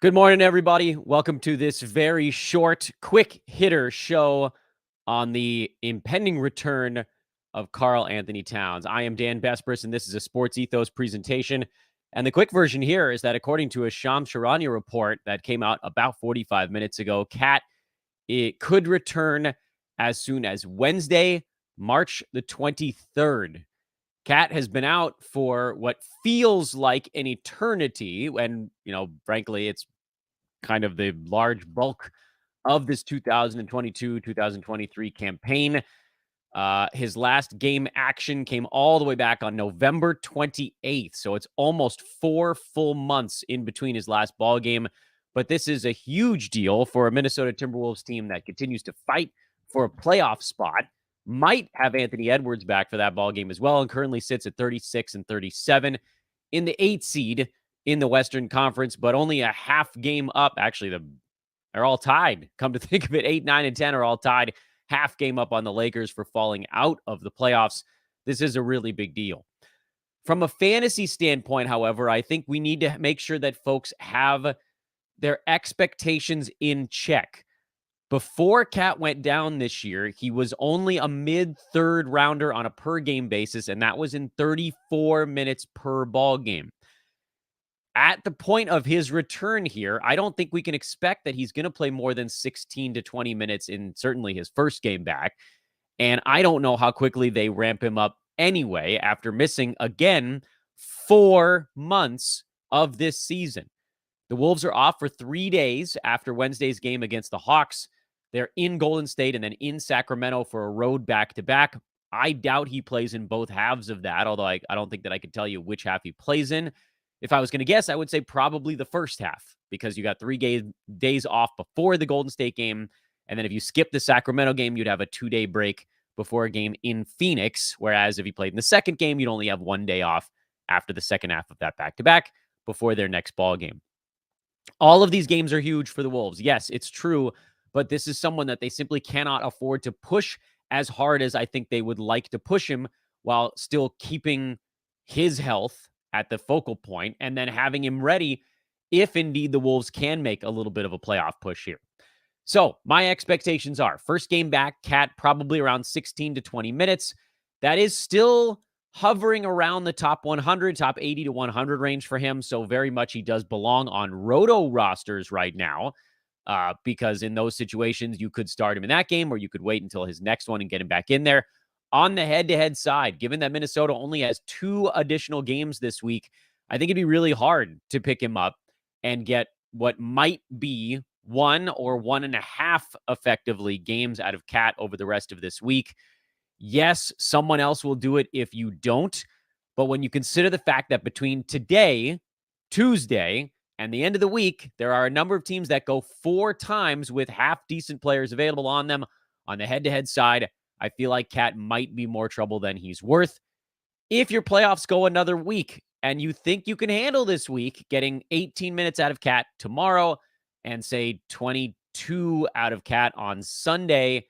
Good morning, everybody. Welcome to this very short, quick hitter show on the impending return of Karl-Anthony Towns. I am Dan Besbris, and this is a Sports Ethos presentation. And the quick version here is that according to a Shams Charania report that came out about 45 minutes ago, it could return as soon as Wednesday, March the 23rd. Cat has been out for what feels like an eternity, and, frankly, it's kind of the large bulk of this 2022-2023 campaign. His last game action came all the way back on November 28th, so it's almost 4 full months in between his last ball game. But this is a huge deal for a Minnesota Timberwolves team that continues to fight for a playoff spot. Might have Anthony Edwards back for that ball game as well, and currently sits at 36 and 37 in the 8th seed in the Western Conference, but only a half game up. Actually, they're all tied. Come to think of it, 8, 9, and 10 are all tied. Half game up on the Lakers for falling out of the playoffs. This is a really big deal. From a fantasy standpoint, however, I think we need to make sure that folks have their expectations in check. Before Cat went down this year, he was only a mid-third rounder on a per-game basis, and that was in 34 minutes per ball game. At the point of his return here, I don't think we can expect that he's going to play more than 16 to 20 minutes in certainly his first game back. And I don't know how quickly they ramp him up anyway after missing, again, 4 months of this season. The Wolves are off for 3 days after Wednesday's game against the Hawks. They're in Golden State and then in Sacramento for a road back-to-back. I doubt he plays in both halves of that, although I don't think that I could tell you which half he plays in. If I was going to guess, I would say probably the first half, because you got 3 days off before the Golden State game. And then if you skip the Sacramento game, you'd have a 2-day break before a game in Phoenix. Whereas if you played in the second game, you'd only have 1 day off after the second half of that back-to-back before their next ball game. All of these games are huge for the Wolves. Yes, it's true, but this is someone that they simply cannot afford to push as hard as I think they would like to push him, while still keeping his health at the focal point and then having him ready if indeed the Wolves can make a little bit of a playoff push here. So my expectations are first game back, Cat probably around 16 to 20 minutes. That is still hovering around the top 100, top 80 to 100 range for him. So very much he does belong on roto rosters right now, because in those situations you could start him in that game, or you could wait until his next one and get him back in there. On the head-to-head side, given that Minnesota only has 2 additional games this week, I think it'd be really hard to pick him up and get what might be 1 or 1.5 effectively games out of Cat over the rest of this week. Yes, someone else will do it if you don't. But when you consider the fact that between today, Tuesday, and the end of the week, there are a number of teams that go 4 times with half-decent players available on them on the head-to-head side, I feel like Cat might be more trouble than he's worth. If your playoffs go another week and you think you can handle this week, getting 18 minutes out of Cat tomorrow and say 22 out of Cat on Sunday,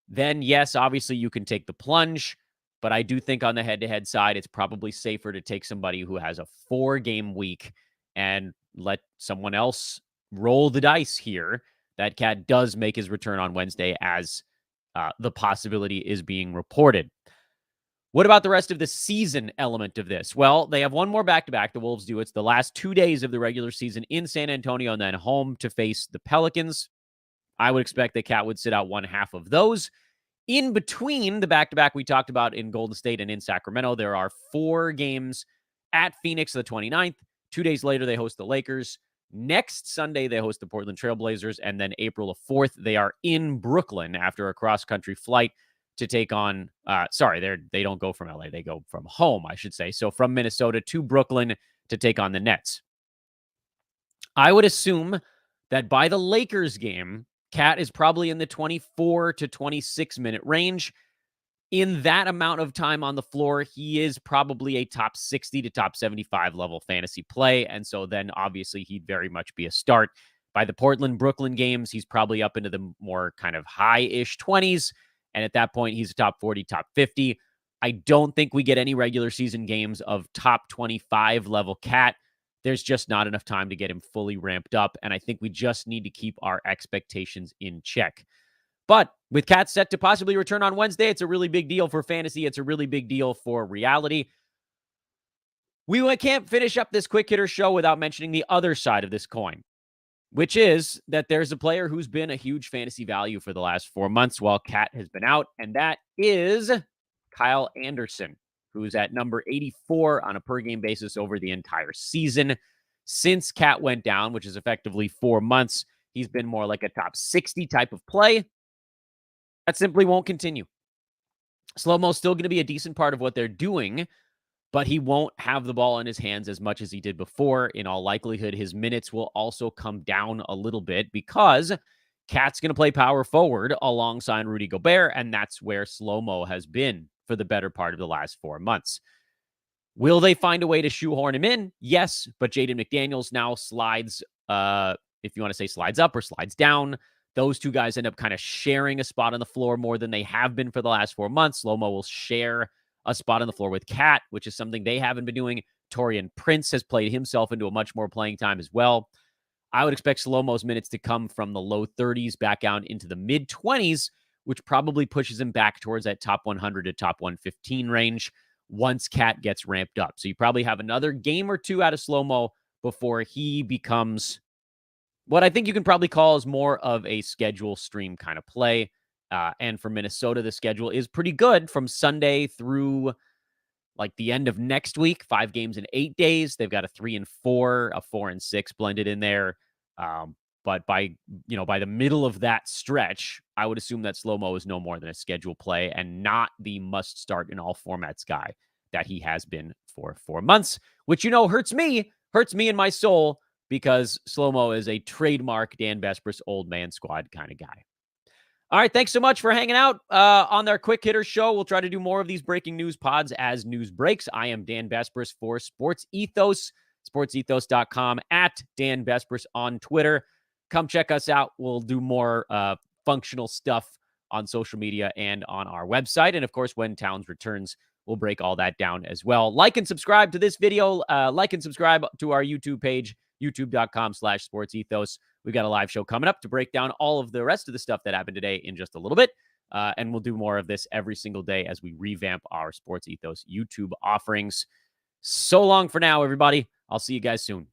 then yes, obviously you can take the plunge. But I do think on the head-to-head side, it's probably safer to take somebody who has a 4-game week and let someone else roll the dice here that Cat does make his return on Wednesday, as the possibility is being reported. What about the rest of the season element of this? Well, they have one more back-to-back. The Wolves do. It's the last 2 days of the regular season in San Antonio and then home to face the Pelicans. I would expect that Cat would sit out 1/2 of those. In between the back-to-back we talked about in Golden State and in Sacramento, there are 4 games at Phoenix the 29th. 2 days later, they host the Lakers. Next Sunday, they host the Portland Trail Blazers. And then April the 4th, they are in Brooklyn after a cross-country flight to take on, they don't go from LA. They go from home, I should say. So from Minnesota to Brooklyn to take on the Nets. I would assume that by the Lakers game, Cat is probably in the 24 to 26 minute range. In that amount of time on the floor, he is probably a top 60 to top 75 level fantasy play. And so then obviously he'd very much be a start. By the Portland-Brooklyn games, he's probably up into the more kind of high-ish 20s. And at that point, he's a top 40, top 50. I don't think we get any regular season games of top 25 level Cat there's just not enough time to get him fully ramped up. And I think we just need to keep our expectations in check. But with Cat set to possibly return on Wednesday, it's a really big deal for fantasy. It's a really big deal for reality. We can't finish up this quick hitter show without mentioning the other side of this coin, which is that there's a player who's been a huge fantasy value for the last 4 months while Cat has been out, and that is Kyle Anderson, who's at number 84 on a per-game basis over the entire season. Since Cat went down, which is effectively 4 months, he's been more like a top 60 type of play. That simply won't continue. Slow-mo's still going to be a decent part of what they're doing, but he won't have the ball in his hands as much as he did before. In all likelihood, his minutes will also come down a little bit because Cat's going to play power forward alongside Rudy Gobert, and that's where Slow-mo has been for the better part of the last 4 months. Will they find a way to shoehorn him in? Yes, but Jaden McDaniels now slides, if you want to say slides up or slides down. Those two guys end up kind of sharing a spot on the floor more than they have been for the last 4 months. Slow-mo will share a spot on the floor with Cat, which is something they haven't been doing. Taurean Prince has played himself into a much more playing time as well. I would expect Slow-mo's minutes to come from the low 30s back down into the mid 20s, which probably pushes him back towards that top 100 to top 115 range once Cat gets ramped up. So you probably have another game or two out of Slow-mo before he becomes what I think you can probably call is more of a schedule stream kind of play. And for Minnesota, the schedule is pretty good from Sunday through like the end of next week, 5 games in 8 days. They've got a 3-4, a 4-6 blended in there. But by the middle of that stretch, I would assume that Slow-mo is no more than a schedule play and not the must start in all formats guy that he has been for 4 months, which, hurts me in my soul because Slow-mo is a trademark Dan Besbris old man squad kind of guy. All right, thanks so much for hanging out on their Quick Hitter show. We'll try to do more of these breaking news pods as news breaks. I am Dan Besbris for Sports Ethos, sportsethos.com, at Dan Besbris on Twitter. Come check us out. We'll do more functional stuff on social media and on our website. And, of course, when Towns returns, we'll break all that down as well. Like and subscribe to this video. Like and subscribe to our YouTube page, youtube.com/sportsethos. We've got a live show coming up to break down all of the rest of the stuff that happened today in just a little bit. And we'll do more of this every single day as we revamp our Sports Ethos YouTube offerings. So long for now, everybody. I'll see you guys soon.